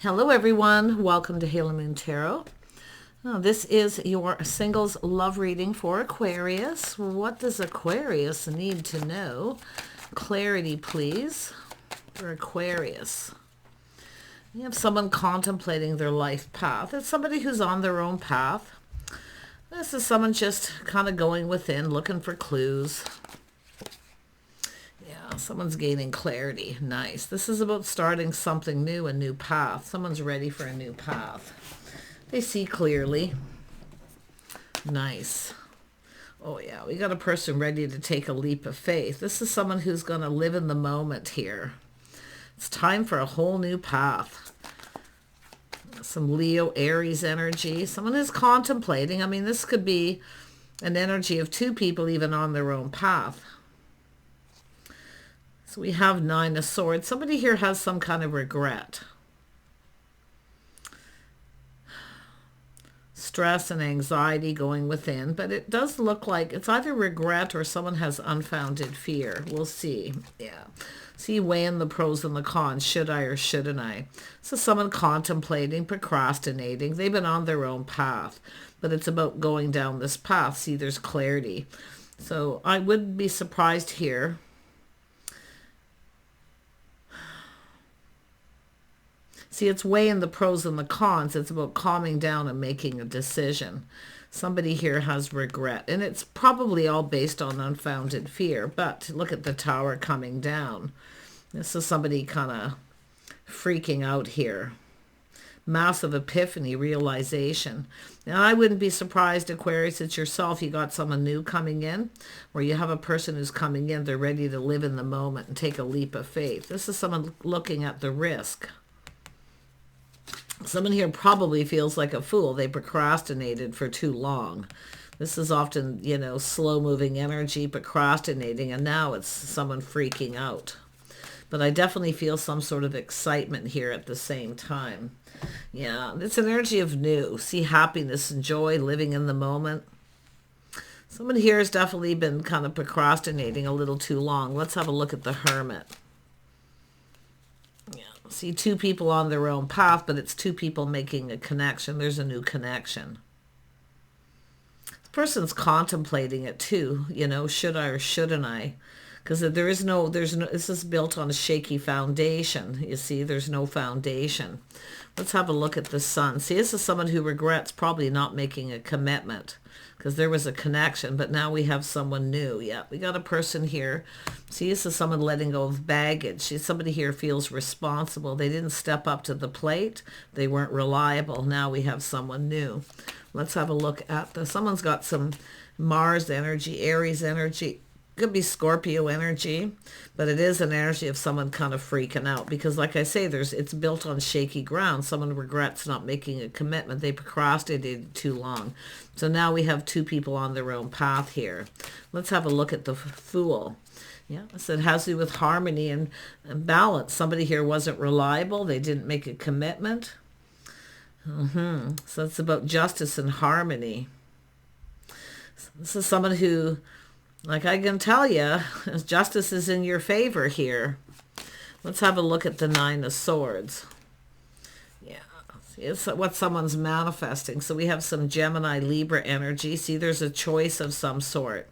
Hello everyone, welcome to Halo Moon Tarot. This is your singles love reading for Aquarius. What does Aquarius need to know? Clarity, please, for Aquarius. You have someone contemplating their life path. It's somebody who's on their own path. This is someone just kind of going within, looking for clues. Someone's gaining clarity. Nice. This is about starting something new, a new path. Someone's ready for a new path. They see clearly. Nice. Oh yeah, we got a person ready to take a leap of faith. This is someone who's going to live in the moment here. It's time for a whole new path. Some Leo, Aries energy. Someone is contemplating. I mean, this could be an energy of two people even on their own path. So we have Nine of Swords. Somebody here has some kind of regret. Stress and anxiety going within, but it does look like it's either regret or someone has unfounded fear. We'll see. Yeah. See, weighing the pros and the cons. Should I or shouldn't I? So someone contemplating, procrastinating. They've been on their own path, but it's about going down this path. See, there's clarity. So I wouldn't be surprised here. See, it's weighing the pros and the cons. It's about calming down and making a decision. Somebody here has regret, and it's probably all based on unfounded fear. But look at the Tower coming down. This is somebody kind of freaking out here. Massive epiphany, realization. Now, I wouldn't be surprised, Aquarius, it's yourself. You got someone new coming in, or you have a person who's coming in. They're ready to live in the moment and take a leap of faith. This is someone looking at the risk. Someone here probably feels like a fool. They procrastinated for too long. This is often, slow-moving energy, procrastinating, and now it's someone freaking out. But I definitely feel some sort of excitement here at the same time. Yeah, it's an energy of new. See, happiness and joy, living in the moment. Someone here has definitely been kind of procrastinating a little too long. Let's have a look at the Hermit. See, two people on their own path, but it's two people making a connection. There's a new connection. The person's contemplating it too, should I or shouldn't I? Because there's no, this is built on a shaky foundation. You see, there's no foundation. Let's have a look at the Sun. See, this is someone who regrets probably not making a commitment, because there was a connection, but now we have someone new. Yeah, we got a person here. See, this is someone letting go of baggage. See, somebody here feels responsible. They didn't step up to the plate. They weren't reliable. Now we have someone new. Let's have a look at someone's got some Mars energy, Aries energy. Could be Scorpio energy, but it is an energy of someone kind of freaking out because, like I say, it's built on shaky ground. Someone regrets not making a commitment. They procrastinated too long. So now we have two people on their own path here. Let's have a look at the Fool. Yeah, so it has to do with harmony and balance. Somebody here wasn't reliable. They didn't make a commitment. So it's about justice and harmony. So this is someone who, like I can tell you, justice is in your favor here. Let's have a look at the Nine of Swords. Yeah, it's what someone's manifesting. So we have some Gemini, Libra energy. See, there's a choice of some sort.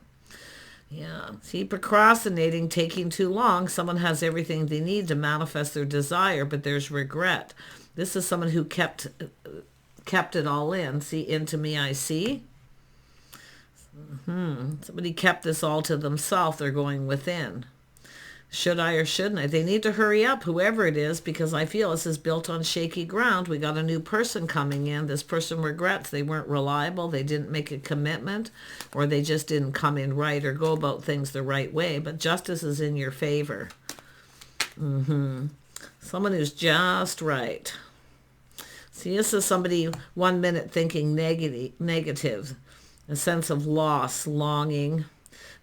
Yeah, see, procrastinating, taking too long. Someone has everything they need to manifest their desire, but there's regret. This is someone who kept it all in. See, into me I see. Somebody kept this all to themselves. They're going within. Should I or shouldn't I? They need to hurry up, whoever it is, because I feel this is built on shaky ground. We got a new person coming in. This person regrets they weren't reliable. They didn't make a commitment, or they just didn't come in right or go about things the right way. But justice is in your favor. Someone who's just right. See, this is somebody 1 minute thinking negative. A sense of loss, longing.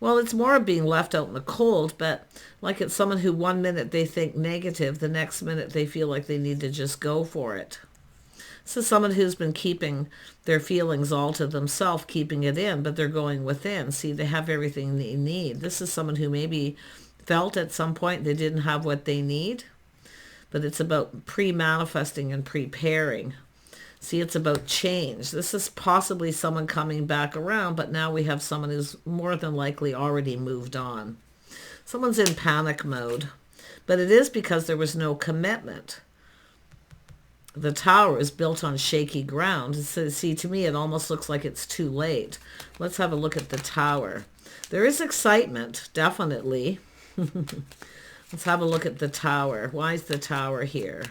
Well, it's more of being left out in the cold, but like it's someone who 1 minute they think negative, the next minute they feel like they need to just go for it. This is someone who's been keeping their feelings all to themselves, keeping it in, but they're going within. See, they have everything they need. This is someone who maybe felt at some point they didn't have what they need, but it's about pre-manifesting and preparing. See, it's about change. This is possibly someone coming back around, but now we have someone who's more than likely already moved on. Someone's in panic mode, but it is because there was no commitment. The Tower is built on shaky ground. So, see, to me, it almost looks like it's too late. Let's have a look at the Tower. There is excitement, definitely. Let's have a look at the Tower. Why is the Tower here?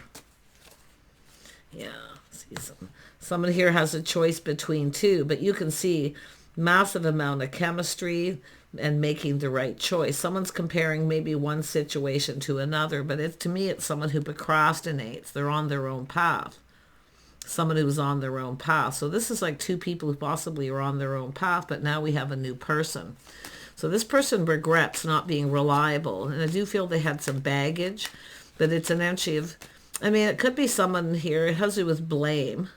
Yeah. Someone here has a choice between two, but you can see massive amount of chemistry and making the right choice. Someone's comparing maybe one situation to another, but to me, it's someone who procrastinates. They're on their own path. Someone who's on their own path. So this is like two people who possibly are on their own path, but now we have a new person. So this person regrets not being reliable, and I do feel they had some baggage, but it's an energy of, I mean, it could be someone here, it has to do with blame.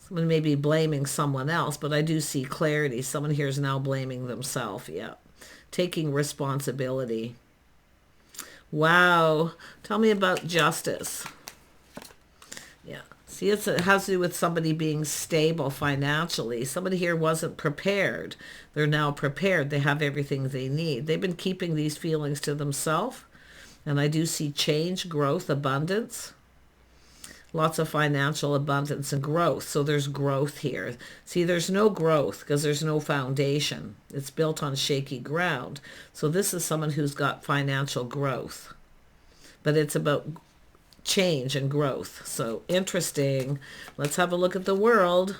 Someone may be blaming someone else, but I do see clarity. Someone here is now blaming themselves, yeah. Taking responsibility. Wow. Tell me about justice. Yeah. See, it has to do with somebody being stable financially. Somebody here wasn't prepared. They're now prepared. They have everything they need. They've been keeping these feelings to themselves. And I do see change, growth, abundance. Lots of financial abundance and growth. So there's growth here. See, there's no growth because there's no foundation. It's built on shaky ground. So this is someone who's got financial growth. But it's about change and growth. So interesting. Let's have a look at the world.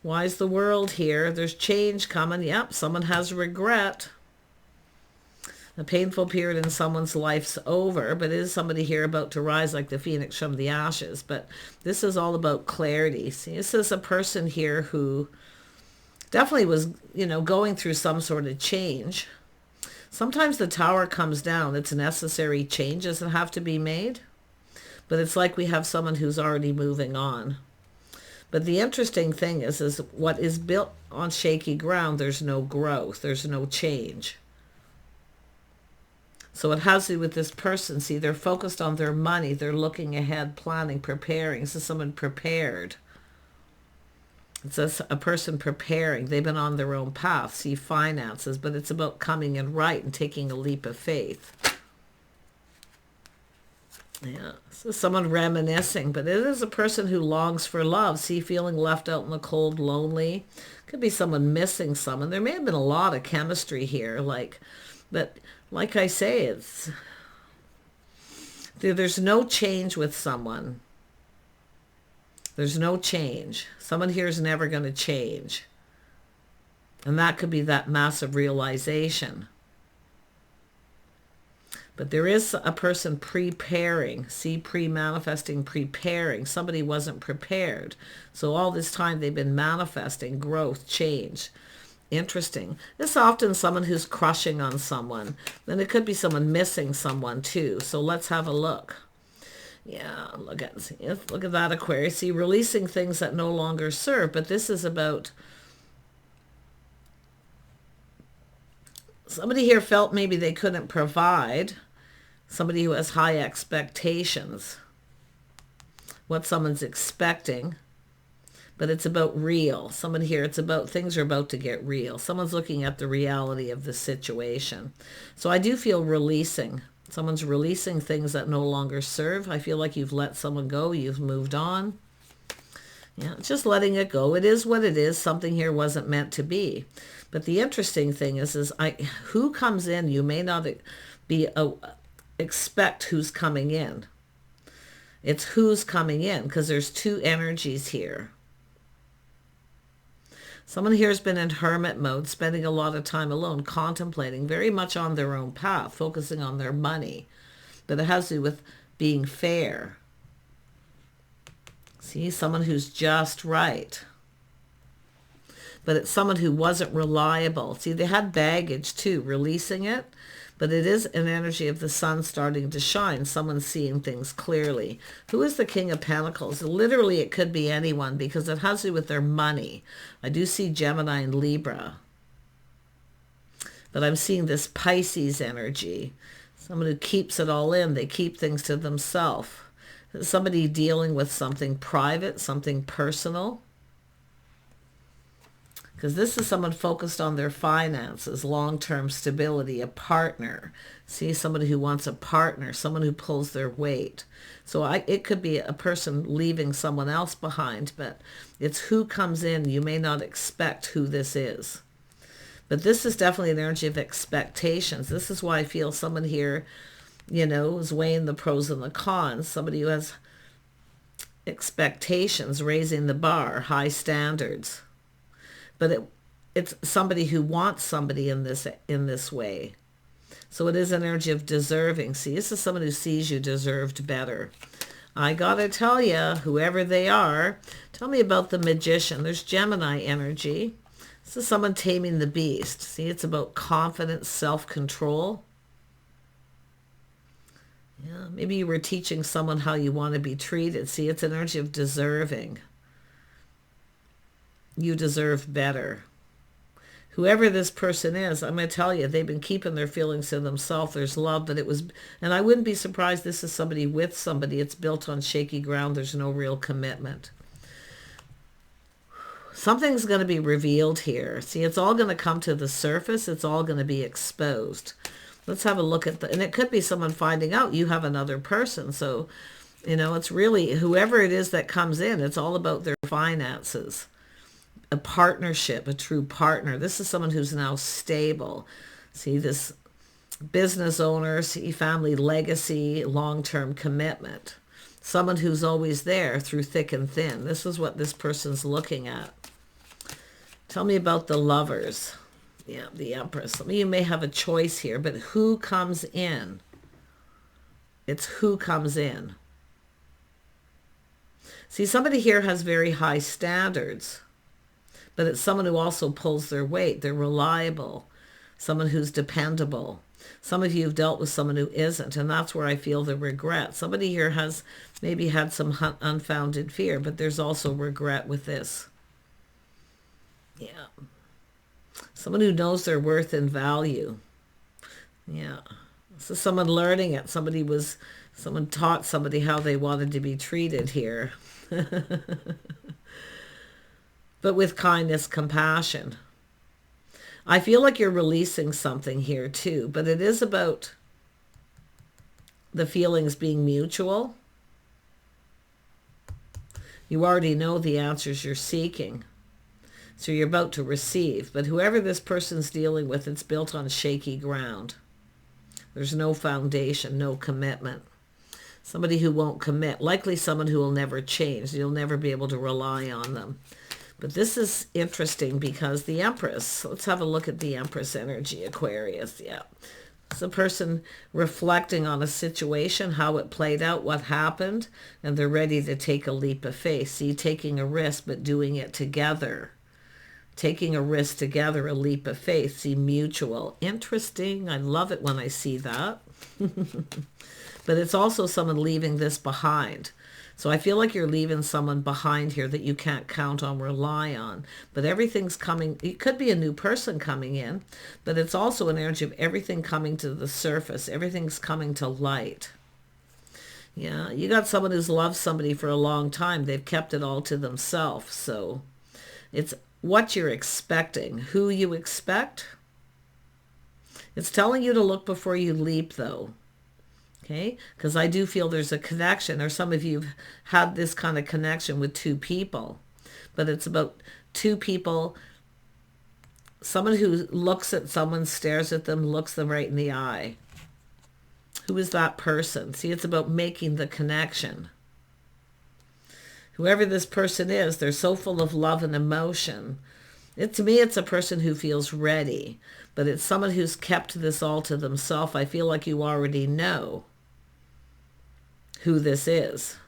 Why is the world here? There's change coming. Yep, someone has regret. A painful period in someone's life's over, but is somebody here about to rise like the phoenix from the ashes? But this is all about clarity. See, this is a person here who definitely was, going through some sort of change. Sometimes the Tower comes down. It's necessary changes that have to be made. But it's like we have someone who's already moving on. But the interesting thing is what is built on shaky ground, there's no growth. There's no change. So it has to do with this person. See, they're focused on their money. They're looking ahead, planning, preparing. This is someone prepared. It's a person preparing. They've been on their own path. See, finances, but it's about coming in right and taking a leap of faith. Yeah, so someone reminiscing, but it is a person who longs for love. See, feeling left out in the cold, lonely. Could be someone missing someone. There may have been a lot of chemistry here, but like I say, there's no change with someone. There's no change. Someone here is never going to change. And that could be that massive realization. But there is a person preparing. See, pre-manifesting, preparing. Somebody wasn't prepared. So all this time they've been manifesting growth, change. Interesting. It's often someone who's crushing on someone. Then it could be someone missing someone too. So let's have a look. Yeah, look at that, Aquarius. See, releasing things that no longer serve. But this is about somebody here felt maybe they couldn't provide. Somebody who has high expectations. What someone's expecting. But it's about real. Someone here, it's about things are about to get real. Someone's looking at the reality of the situation. So I do feel releasing. Someone's releasing things that no longer serve. I feel like you've let someone go. You've moved on. Yeah, just letting it go. It is what it is. Something here wasn't meant to be. But the interesting thing is who comes in, you may not expect who's coming in. It's who's coming in because there's two energies here. Someone here has been in hermit mode, spending a lot of time alone, contemplating, very much on their own path, focusing on their money. But it has to do with being fair. See, someone who's just right. But it's someone who wasn't reliable. See, they had baggage too, releasing it. But it is an energy of the sun starting to shine. Someone seeing things clearly. Who is the King of Pentacles? Literally, it could be anyone because it has to do with their money. I do see Gemini and Libra. But I'm seeing this Pisces energy. Someone who keeps it all in. They keep things to themselves. Somebody dealing with something private, something personal. Because this is someone focused on their finances, long-term stability, a partner. See, somebody who wants a partner, someone who pulls their weight. So it could be a person leaving someone else behind, but it's who comes in. You may not expect who this is. But this is definitely an energy of expectations. This is why I feel someone here, you know, is weighing the pros and the cons. Somebody who has expectations, raising the bar, high standards. But it's somebody who wants somebody in this way. So it is an energy of deserving. See, this is someone who sees you deserved better. I gotta tell you, whoever they are, tell me about the Magician. There's Gemini energy. This is someone taming the beast. See, it's about confidence, self-control. Yeah, maybe you were teaching someone how you want to be treated. See, it's an energy of deserving. You deserve better. Whoever this person is, I'm going to tell you, they've been keeping their feelings to themselves. There's love, but and I wouldn't be surprised this is somebody with somebody. It's built on shaky ground. There's no real commitment. Something's going to be revealed here. See, it's all going to come to the surface. It's all going to be exposed. Let's have a look at and it could be someone finding out you have another person. So, you know, it's really whoever it is that comes in, it's all about their finances. A partnership, a true partner. This is someone who's now stable. See, this business owner, see, family legacy, long-term commitment. Someone who's always there through thick and thin. This is what this person's looking at. Tell me about the Lovers. Yeah, the Empress. Some of you may have a choice here, but who comes in? It's who comes in. See, somebody here has very high standards, but it's someone who also pulls their weight. They're reliable, someone who's dependable. Some of you have dealt with someone who isn't, and that's where I feel the regret. Somebody here has maybe had some unfounded fear, but there's also regret with this. Yeah. Someone who knows their worth and value. Yeah. So someone learning it. Someone taught somebody how they wanted to be treated here. But with kindness, compassion. I feel like you're releasing something here too, but it is about the feelings being mutual. You already know the answers you're seeking. So you're about to receive. But whoever this person's dealing with, it's built on shaky ground. There's no foundation, no commitment. Somebody who won't commit. Likely someone who will never change. You'll never be able to rely on them. But this is interesting because the Empress, let's have a look at the Empress energy, Aquarius. Yeah. It's a person reflecting on a situation, how it played out, what happened, and they're ready to take a leap of faith. See, taking a risk, but doing it together. Taking a risk together, a leap of faith. See, mutual. Interesting. I love it when I see that. But it's also someone leaving this behind. So I feel like you're leaving someone behind here that you can't count on, rely on. But everything's coming. It could be a new person coming in, but it's also an energy of everything coming to the surface. Everything's coming to light. Yeah, you got someone who's loved somebody for a long time. They've kept it all to themselves. So it's what you're expecting, who you expect. It's telling you to look before you leap, though. Okay, because I do feel there's a connection, or some of you have had this kind of connection with two people, but it's about two people, someone who looks at someone, stares at them, looks them right in the eye. Who is that person? See, it's about making the connection. Whoever this person is, they're so full of love and emotion. To me, it's a person who feels ready, but it's someone who's kept this all to themselves. I feel like you already know who this is.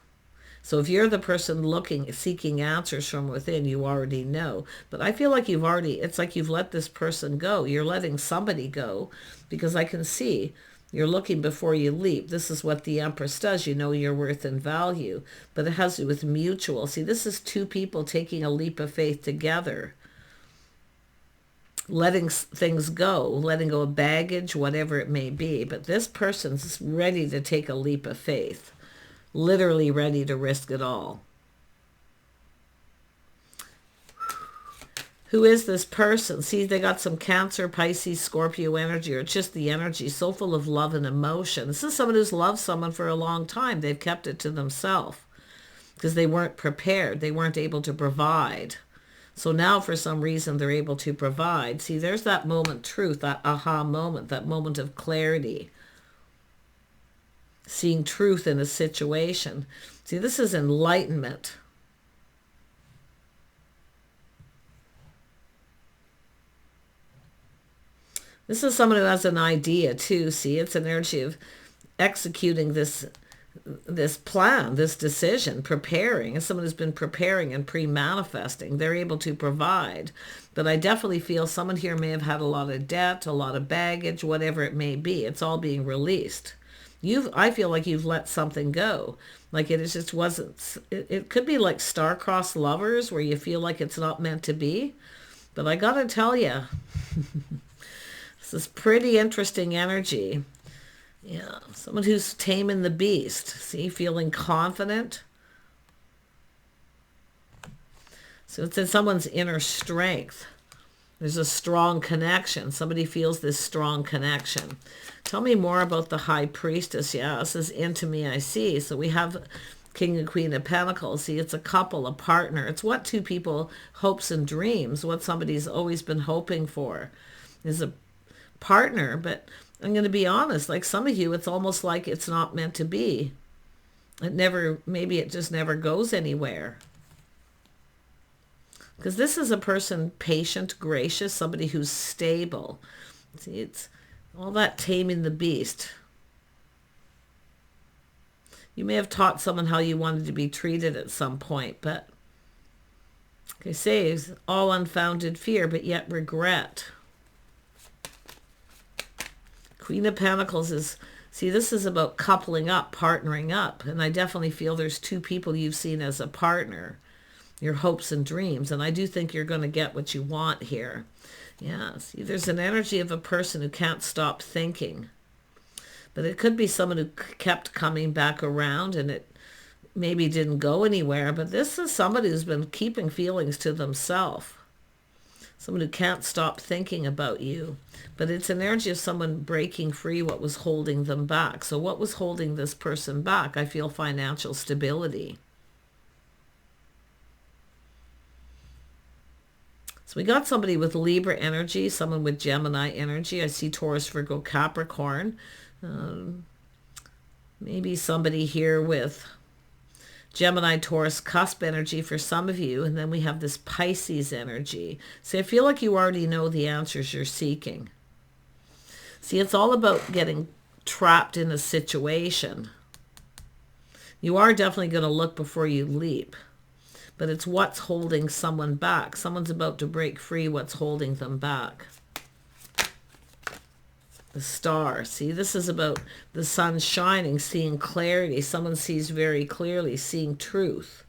So if you're the person seeking answers from within, you already know. But I feel like it's like you've let this person go. You're letting somebody go, because I can see you're looking before you leap. This is what the Empress does. You know your worth and value, but it has to do with mutual. See, this is two people taking a leap of faith together. letting things go, letting go of baggage, whatever it may be. But this person's ready to take a leap of faith, literally ready to risk it all. Who is this person? See, they got some Cancer, Pisces, Scorpio energy, or it's just the energy so full of love and emotion. This is someone who's loved someone for a long time. They've kept it to themselves because they weren't prepared. They weren't able to provide. So now for some reason they're able to provide. See, there's that moment truth, that aha moment, that moment of clarity. Seeing truth in a situation. See, this is enlightenment. This is someone who has an idea too. See, it's an energy of executing this plan, this decision, preparing. As someone who's been preparing and pre-manifesting, they're able to provide. But I definitely feel someone here may have had a lot of debt, a lot of baggage, whatever it may be. It's all being released. I feel like you've let something go. Like it just wasn't, it could be like star-crossed lovers where you feel like it's not meant to be. But I gotta tell you, this is pretty interesting energy. Yeah, someone who's taming the beast. See, feeling confident. So it's in someone's inner strength. There's a strong connection. Somebody feels this strong connection. Tell me more about the High Priestess. Yeah, this is into me, I see. So we have King and Queen of Pentacles. See, it's a couple, a partner. It's what two people hopes and dreams, what somebody's always been hoping for is a partner. But I'm going to be honest, like some of you, it's almost like it's not meant to be. Maybe it just never goes anywhere. Because this is a person patient, gracious, somebody who's stable. See, it's all that taming the beast. You may have taught someone how you wanted to be treated at some point, but they say it's all unfounded fear, but yet regret. Queen of Pentacles is, see, this is about coupling up, partnering up. And I definitely feel there's two people you've seen as a partner, your hopes and dreams. And I do think you're going to get what you want here. Yeah, see, there's an energy of a person who can't stop thinking. But it could be someone who kept coming back around and it maybe didn't go anywhere. But this is somebody who's been keeping feelings to themselves. Someone who can't stop thinking about you. But it's an energy of someone breaking free what was holding them back. So what was holding this person back? I feel financial stability. So we got somebody with Libra energy, someone with Gemini energy. I see Taurus, Virgo, Capricorn. Maybe somebody here with Gemini, Taurus, cusp energy for some of you. And then we have this Pisces energy. So I feel like you already know the answers you're seeking. See, it's all about getting trapped in a situation. You are definitely going to look before you leap. But it's what's holding someone back. Someone's about to break free what's holding them back. The star. See, this is about the sun shining, seeing clarity. Someone sees very clearly, seeing truth.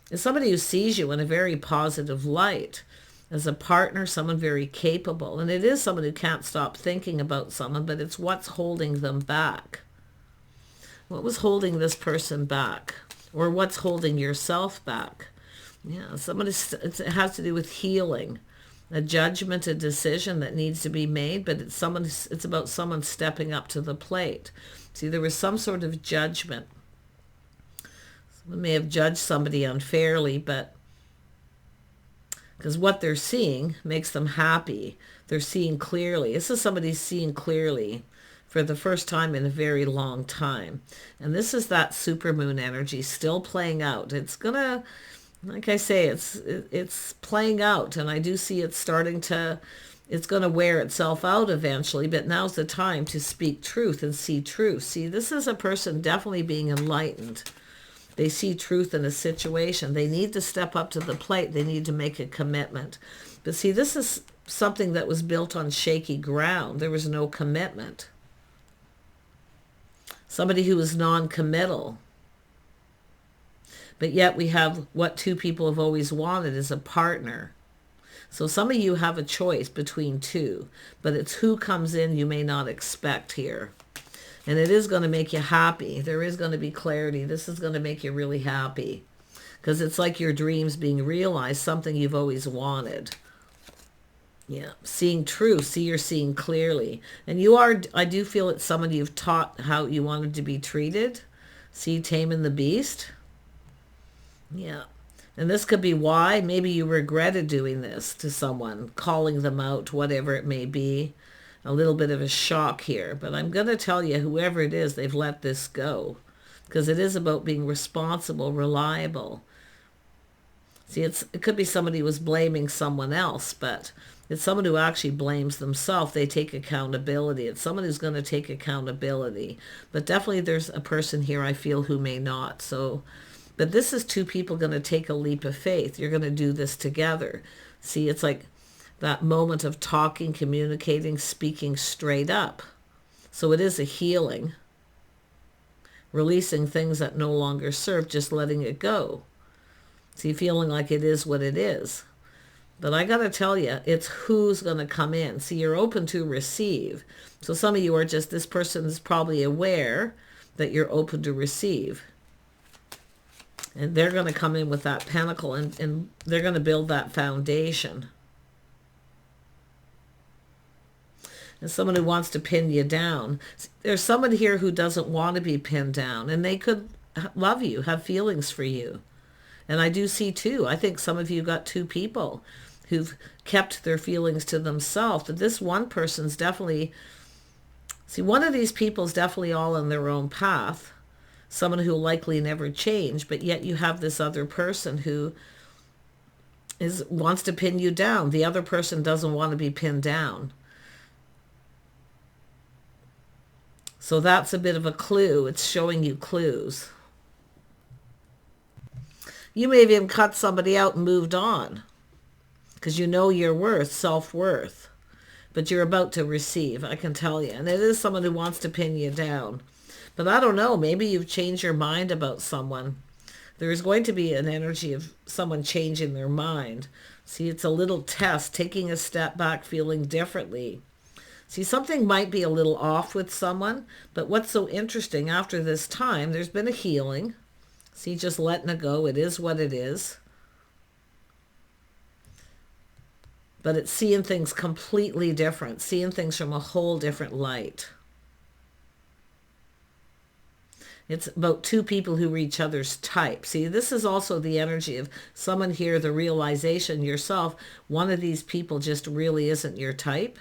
It's somebody who sees you in a very positive light. As a partner, someone very capable. And it is someone who can't stop thinking about someone, but it's what's holding them back. What was holding this person back? Or what's holding yourself back? Yeah, it has to do with healing. A judgment, a decision that needs to be made, but it's about someone stepping up to the plate. See, there was some sort of judgment. Someone may have judged somebody unfairly, but because what they're seeing makes them happy. They're seeing clearly. This is somebody seeing clearly for the first time in a very long time. And this is that supermoon energy still playing out. It's gonna, like I say, it's playing out, and I do see it starting to, it's going to wear itself out eventually, but now's the time to speak truth and see truth. See, this is a person definitely being enlightened. They see truth in a situation. They need to step up to the plate. They need to make a commitment. But see, this is something that was built on shaky ground. There was no commitment. Somebody who is non-committal. But yet we have what two people have always wanted is a partner. So some of you have a choice between two, but it's who comes in you may not expect here. And it is going to make you happy. There is going to be clarity. This is going to make you really happy. Because it's like your dreams being realized, something you've always wanted. Yeah, seeing truth. See, you're seeing clearly. And you are, I do feel it's someone you've taught how you wanted to be treated. See, taming the beast. Yeah. And this could be why. Maybe you regretted doing this to someone, calling them out, whatever it may be. A little bit of a shock here. But I'm going to tell you, whoever it is, they've let this go. Because it is about being responsible, reliable. See, it could be somebody who was blaming someone else, but it's someone who actually blames themselves. They take accountability. It's someone who's going to take accountability. But definitely there's a person here I feel who may not. So, but this is two people going to take a leap of faith. You're going to do this together. See, it's like that moment of talking, communicating, speaking straight up. So it is a healing. Releasing things that no longer serve, just letting it go. See, feeling like it is what it is. But I got to tell you, it's who's going to come in. See, you're open to receive. So some of you are just, this person is probably aware that you're open to receive. And they're going to come in with that pentacle and they're going to build that foundation. And someone who wants to pin you down. There's someone here who doesn't want to be pinned down. And they could love you, have feelings for you. And I do see two. I think some of you got two people who've kept their feelings to themselves. But this one person's definitely, see, one of these people is definitely all on their own path. Someone who will likely never change. But yet you have this other person who wants to pin you down. The other person doesn't want to be pinned down. So that's a bit of a clue. It's showing you clues. You may have even cut somebody out and moved on because you know your worth, self-worth. But you're about to receive, I can tell you. And it is someone who wants to pin you down. But I don't know, maybe you've changed your mind about someone. There is going to be an energy of someone changing their mind. See, it's a little test, taking a step back, feeling differently. See, something might be a little off with someone, but what's so interesting, after this time, there's been a healing. See, just letting it go. It is what it is. But it's seeing things completely different, seeing things from a whole different light. It's about two people who are each other's type. See, this is also the energy of someone here, the realization yourself, one of these people just really isn't your type.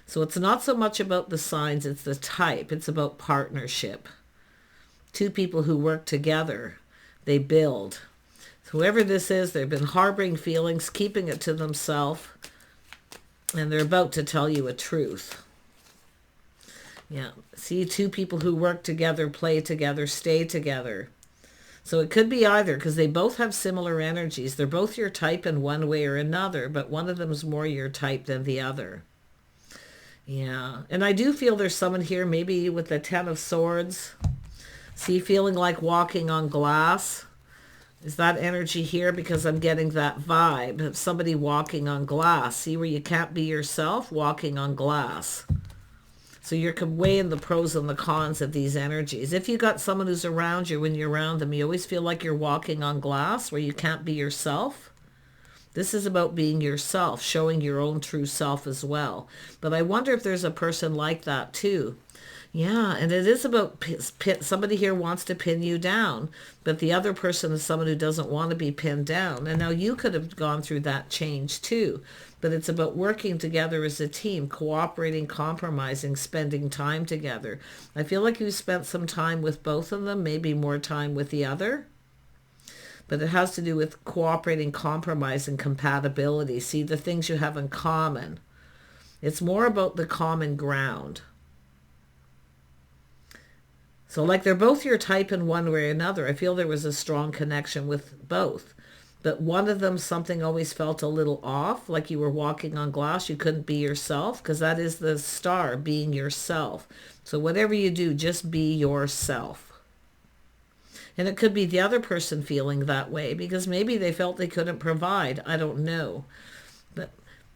So it's not so much about the signs, it's the type. It's about partnership. Two people who work together, they build. Whoever this is, they've been harboring feelings, keeping it to themselves, and they're about to tell you a truth. Yeah, see, two people who work together, play together, stay together. So it could be either, because they both have similar energies. They're both your type in one way or another, but one of them is more your type than the other. Yeah, and I do feel there's someone here, maybe with the Ten of Swords. See, feeling like walking on glass. Is that energy here? Because I'm getting that vibe of somebody walking on glass. See, where you can't be yourself, walking on glass. So you're weighing the pros and the cons of these energies. If you got someone who's around you, when you're around them, you always feel like you're walking on glass, where you can't be yourself. This is about being yourself, showing your own true self as well. But I wonder if there's a person like that too. Yeah, and it is about somebody here wants to pin you down, but the other person is someone who doesn't want to be pinned down. And now you could have gone through that change too. But it's about working together as a team, cooperating, compromising, spending time together. I feel like you spent some time with both of them, maybe more time with the other. But it has to do with cooperating, compromise, and compatibility. See, the things you have in common. It's more about the common ground. So like they're both your type in one way or another. I feel there was a strong connection with both. But one of them, something always felt a little off, like you were walking on glass. You couldn't be yourself, because that is the star, being yourself. So whatever you do, just be yourself. And it could be the other person feeling that way because maybe they felt they couldn't provide. I don't know. But,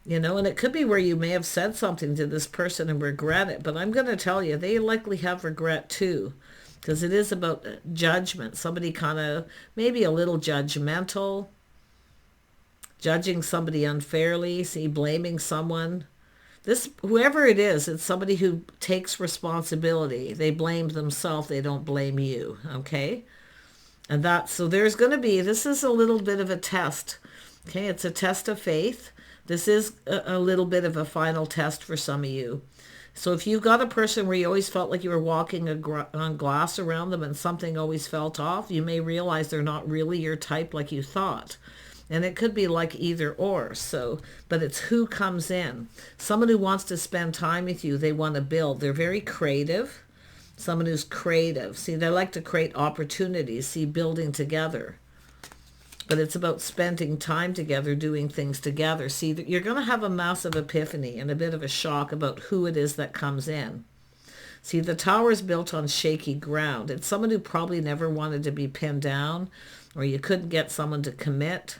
and it could be where you may have said something to this person and regret it. But I'm going to tell you, they likely have regret too, because it is about judgment. Somebody kind of, maybe a little judgmental, judging somebody unfairly, blaming someone. Whoever it is, it's somebody who takes responsibility. They blame themselves. They don't blame you. Okay. And so there's going to be, this is a little bit of a test. Okay. It's a test of faith. This is a little bit of a final test for some of you. So if you've got a person where you always felt like you were walking on glass around them and something always felt off, you may realize they're not really your type like you thought. And it could be like either or. But it's who comes in. Someone who wants to spend time with you, they want to build. They're very creative. Someone who's creative. They like to create opportunities, building together. But it's about spending time together, doing things together. You're going to have a massive epiphany and a bit of a shock about who it is that comes in. The tower is built on shaky ground. It's someone who probably never wanted to be pinned down, or you couldn't get someone to commit.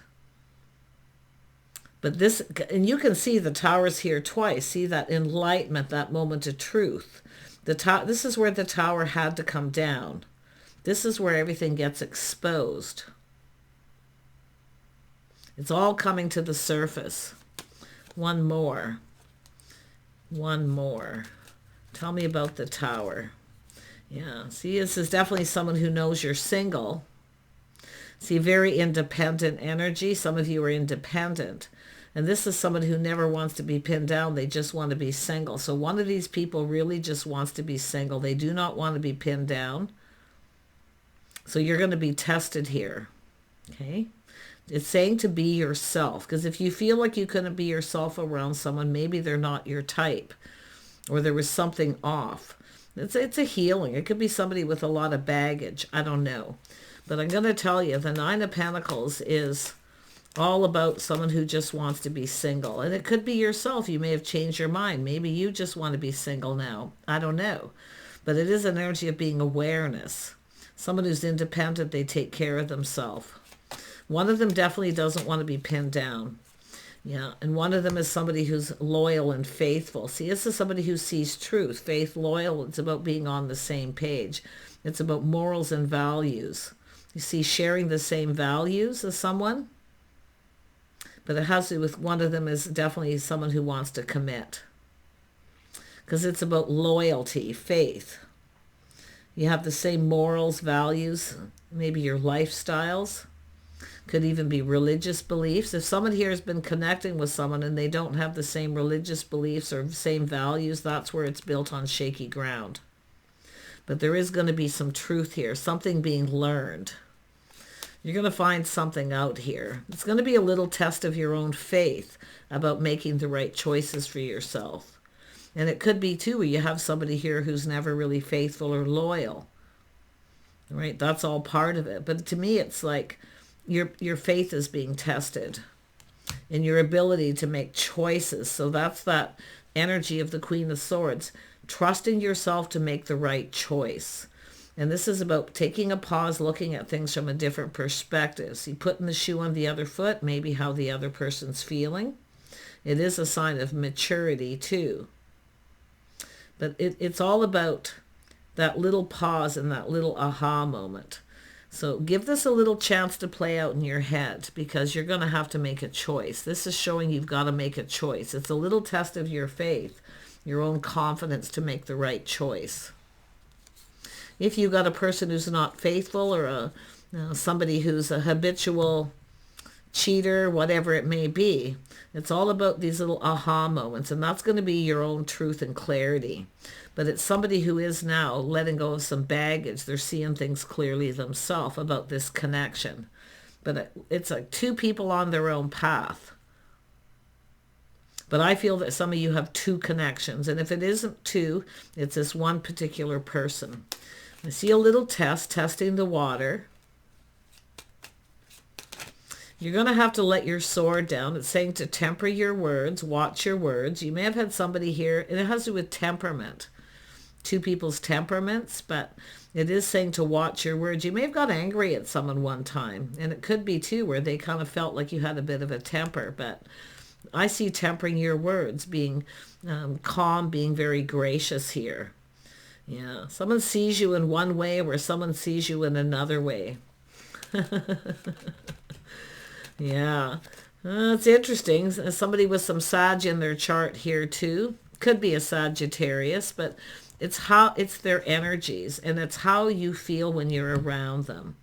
But and you can see the tower's here twice. See that enlightenment, that moment of truth. This is where the tower had to come down. This is where everything gets exposed. It's all coming to the surface. One more. Tell me about the tower. Yeah, this is definitely someone who knows you're single. Very independent energy. Some of you are independent. And this is someone who never wants to be pinned down. They just want to be single. So one of these people really just wants to be single. They do not want to be pinned down. So you're going to be tested here. Okay? It's saying to be yourself. Because if you feel like you couldn't be yourself around someone, maybe they're not your type. Or there was something off. It's a healing. It could be somebody with a lot of baggage. I don't know. But I'm going to tell you, the Nine of Pentacles is all about someone who just wants to be single. And it could be yourself. You may have changed your mind. Maybe you just want to be single now. I don't know. But it is an energy of being awareness. Someone who's independent, they take care of themselves. One of them definitely doesn't want to be pinned down. Yeah, and one of them is somebody who's loyal and faithful. This is somebody who sees truth. Faith, loyal, it's about being on the same page. It's about morals and values. Sharing the same values as someone. But it has to do with one of them is definitely someone who wants to commit. Because it's about loyalty, faith. You have the same morals, values, maybe your lifestyles. Could even be religious beliefs. If someone here has been connecting with someone and they don't have the same religious beliefs or same values, that's where it's built on shaky ground. But there is going to be some truth here, something being learned. You're going to find something out here. It's going to be a little test of your own faith about making the right choices for yourself. And it could be, too, where you have somebody here who's never really faithful or loyal. Right? That's all part of it. But to me, it's like your faith is being tested and your ability to make choices. So that's that energy of the Queen of Swords, trusting yourself to make the right choice. And this is about taking a pause, looking at things from a different perspective. Putting the shoe on the other foot, maybe how the other person's feeling. It is a sign of maturity too. But it's all about that little pause and that little aha moment. So give this a little chance to play out in your head, because you're going to have to make a choice. This is showing you've got to make a choice. It's a little test of your faith, your own confidence to make the right choice. If you've got a person who's not faithful, or somebody who's a habitual cheater, whatever it may be, it's all about these little aha moments, and that's going to be your own truth and clarity. But it's somebody who is now letting go of some baggage. They're seeing things clearly themselves about this connection. But it's like two people on their own path. But I feel that some of you have two connections. And if it isn't two, it's this one particular person. I see a little testing the water. You're going to have to let your sword down. It's saying to temper your words, watch your words. You may have had somebody here, and it has to do with temperament. Two people's temperaments, but It is saying to watch your words. You may have got angry at someone one time, and it could be too where they kind of felt like you had a bit of a temper, but I see tempering your words, being calm, being very gracious here. Yeah, someone sees you in one way where someone sees you in another way. Yeah, it's interesting. Somebody with some Sag in their chart here too. Could be a Sagittarius, but it's their energies, and it's how you feel when you're around them.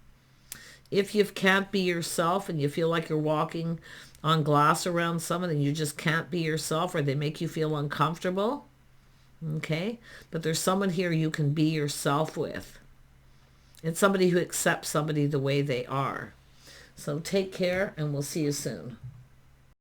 If you can't be yourself and you feel like you're walking on glass around someone and you just can't be yourself, or they make you feel uncomfortable, okay? But there's someone here you can be yourself with. It's somebody who accepts somebody the way they are. So take care, and we'll see you soon.